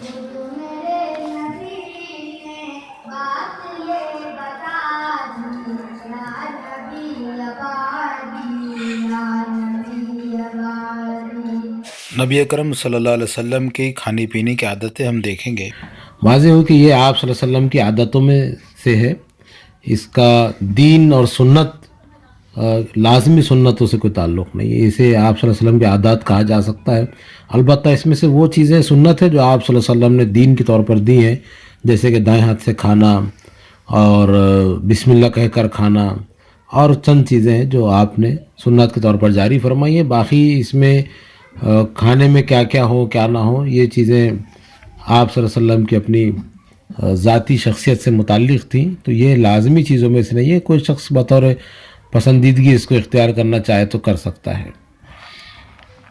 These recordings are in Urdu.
جو تو میرے نبی نے بات یہ بتا دی، یا نبی آبادی، یا نبی آبادی۔ نبی اکرم صلی اللہ علیہ وسلم کی کھانے پینے کی عادتیں ہم دیکھیں گے۔ واضح ہو کہ یہ آپ صلی اللہ علیہ وسلم کی عادتوں میں سے ہے، اس کا دین اور سنت لازمی سنتوں سے کوئی تعلق نہیں ہے، اسے آپ صلی اللہ علیہ وسلم کی عادات کہا جا سکتا ہے۔ البتہ اس میں سے وہ چیزیں سنت ہے جو آپ صلی اللہ علیہ وسلم نے دین کے طور پر دی ہیں، جیسے کہ دائیں ہاتھ سے کھانا اور بسم اللہ کہہ کر کھانا، اور چند چیزیں ہیں جو آپ نے سنت کے طور پر جاری فرمائی ہیں۔ باقی اس میں کھانے میں کیا کیا ہو کیا نہ ہو، یہ چیزیں آپ صلی اللہ علیہ وسلم کی اپنی ذاتی شخصیت سے متعلق تھیں، تو یہ لازمی چیزوں میں سے نہیں ہے۔ کوئی شخص بطور پسندیدگی اس کو اختیار کرنا چاہے تو کر سکتا ہے۔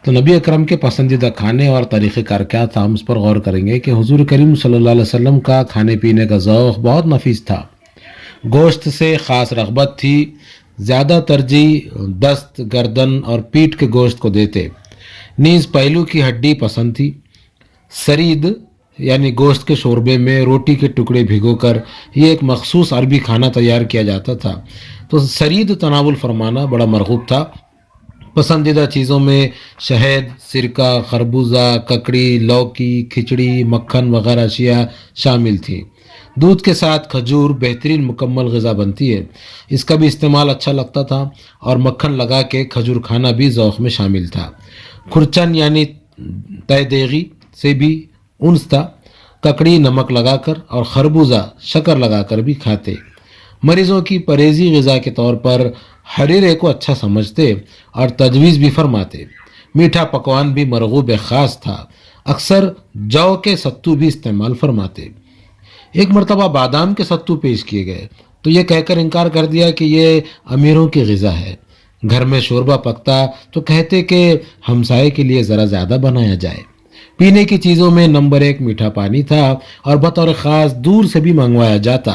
تو نبی اکرم کے پسندیدہ کھانے اور طریقہ کار کیا تھا، ہم اس پر غور کریں گے کہ حضور کریم صلی اللہ علیہ وسلم کا کھانے پینے کا ذوق بہت نفیس تھا۔ گوشت سے خاص رغبت تھی، زیادہ ترجیح دست، گردن اور پیٹھ کے گوشت کو دیتے، نیز پہلو کی ہڈی پسند تھی۔ سرید یعنی گوشت کے شوربے میں روٹی کے ٹکڑے بھگو کر یہ ایک مخصوص عربی کھانا تیار کیا جاتا تھا، تو سرید تناول فرمانا بڑا مرغوب تھا۔ پسندیدہ چیزوں میں شہد، سرکہ، خربوزہ، ککڑی، لوکی، کھچڑی، مکھن وغیرہ اشیاء شامل تھیں۔ دودھ کے ساتھ کھجور بہترین مکمل غذا بنتی ہے، اس کا بھی استعمال اچھا لگتا تھا، اور مکھن لگا کے کھجور کھانا بھی ذوق میں شامل تھا۔ کھرچن یعنی تہ دیگی سے بھی انس تھا، ککڑی نمک لگا کر اور خربوزہ شکر لگا کر بھی کھاتے۔ مریضوں کی پرہیزی غذا کے طور پر حریرے کو اچھا سمجھتے اور تجویز بھی فرماتے۔ میٹھا پکوان بھی مرغوب خاص تھا، اکثر جو کے ستو بھی استعمال فرماتے۔ ایک مرتبہ بادام کے ستو پیش کیے گئے تو یہ کہہ کر انکار کر دیا کہ یہ امیروں کی غذا ہے۔ گھر میں شوربہ پکتا تو کہتے کہ ہمسائے کے لیے ذرا زیادہ بنایا جائے۔ پینے کی چیزوں میں نمبر 1 میٹھا پانی تھا، اور بطور خاص دور سے بھی منگوایا جاتا۔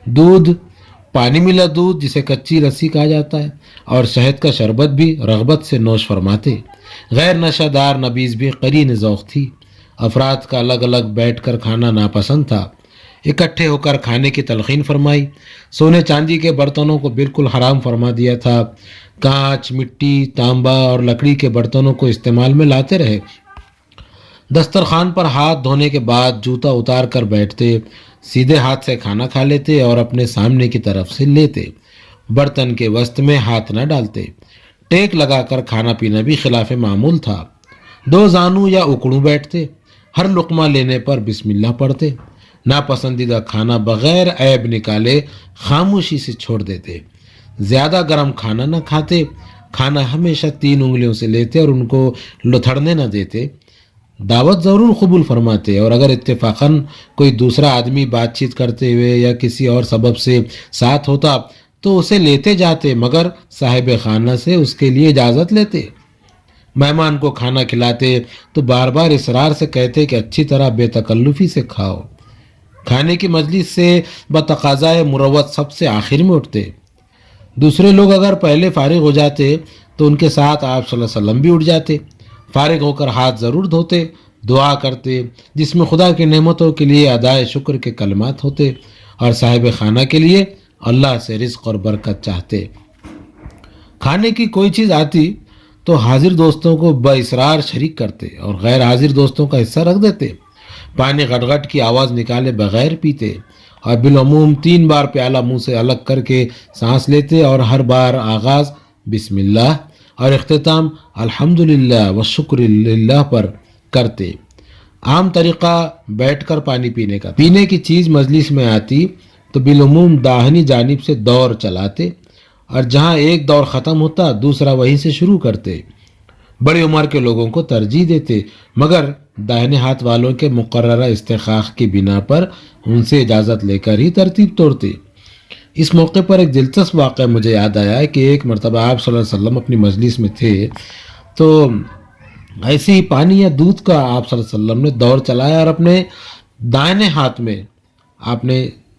دودھ، پانی ملا دودھ جسے کچی لسی کہا جاتا ہے، اور شہد کا شربت بھی رغبت سے نوش فرماتے۔ غیر نشہ دار نبیذ بھی قرین ذوق تھی۔ افراد کا الگ الگ بیٹھ کر کھانا ناپسند تھا، اکٹھے ہو کر کھانے کی تلقین فرمائی۔ سونے چاندی کے برتنوں کو بالکل حرام فرما دیا تھا۔ کانچ، مٹی، تانبا اور لکڑی کے برتنوں کو استعمال میں لاتے رہے۔ دسترخوان پر ہاتھ دھونے کے بعد جوتا اتار کر بیٹھتے، سیدھے ہاتھ سے کھانا کھا لیتے اور اپنے سامنے کی طرف سے لیتے، برتن کے وسط میں ہاتھ نہ ڈالتے۔ ٹیک لگا کر کھانا پینا بھی خلاف معمول تھا۔ 2 زانو یا اکڑوں بیٹھتے، ہر لقمہ لینے پر بسم اللہ پڑھتے۔ ناپسندیدہ کھانا بغیر عیب نکالے خاموشی سے چھوڑ دیتے۔ زیادہ گرم کھانا نہ کھاتے، کھانا ہمیشہ 3 انگلیوں سے لیتے اور ان کو لتھڑنے نہ دیتے۔ دعوت ضرور قبول فرماتے، اور اگر اتفاقاً کوئی دوسرا آدمی بات چیت کرتے ہوئے یا کسی اور سبب سے ساتھ ہوتا تو اسے لیتے جاتے، مگر صاحب خانہ سے اس کے لیے اجازت لیتے۔ مہمان کو کھانا کھلاتے تو بار بار اصرار سے کہتے کہ اچھی طرح بے تکلفی سے کھاؤ۔ کھانے کی مجلس سے بتقاضائے مروت سب سے آخر میں اٹھتے۔ دوسرے لوگ اگر پہلے فارغ ہو جاتے تو ان کے ساتھ آپ صلی اللہ علیہ وسلم بھی اٹھ جاتے۔ فارغ ہو کر ہاتھ ضرور دھوتے، دعا کرتے جس میں خدا کی نعمتوں کے لیے ادائے شکر کے کلمات ہوتے، اور صاحب خانہ کے لیے اللہ سے رزق اور برکت چاہتے۔ کھانے کی کوئی چیز آتی تو حاضر دوستوں کو باصرار شریک کرتے اور غیر حاضر دوستوں کا حصہ رکھ دیتے۔ پانی غٹ غٹ کی آواز نکالے بغیر پیتے، اور بالعموم 3 بار پیالہ منہ سے الگ کر کے سانس لیتے، اور ہر بار آغاز بسم اللہ اور اختتام الحمدللہ والشکر للہ پر کرتے۔ عام طریقہ بیٹھ کر پانی پینے کا، پینے کی چیز مجلس میں آتی تو بالعموم داہنی جانب سے دور چلاتے، اور جہاں ایک دور ختم ہوتا دوسرا وہیں سے شروع کرتے۔ بڑی عمر کے لوگوں کو ترجیح دیتے، مگر داہنے ہاتھ والوں کے مقررہ استحقاق کی بنا پر ان سے اجازت لے کر ہی ترتیب توڑتے۔ اس موقع پر ایک دلچسپ واقعہ مجھے یاد آیا ہے کہ ایک مرتبہ آپ صلی اللہ علیہ وسلم اپنی مجلس میں تھے تو ایسے ہی پانی یا دودھ کا آپ صلی اللہ علیہ وسلم نے دور چلایا، اور اپنے دائنے ہاتھ میں آپ نے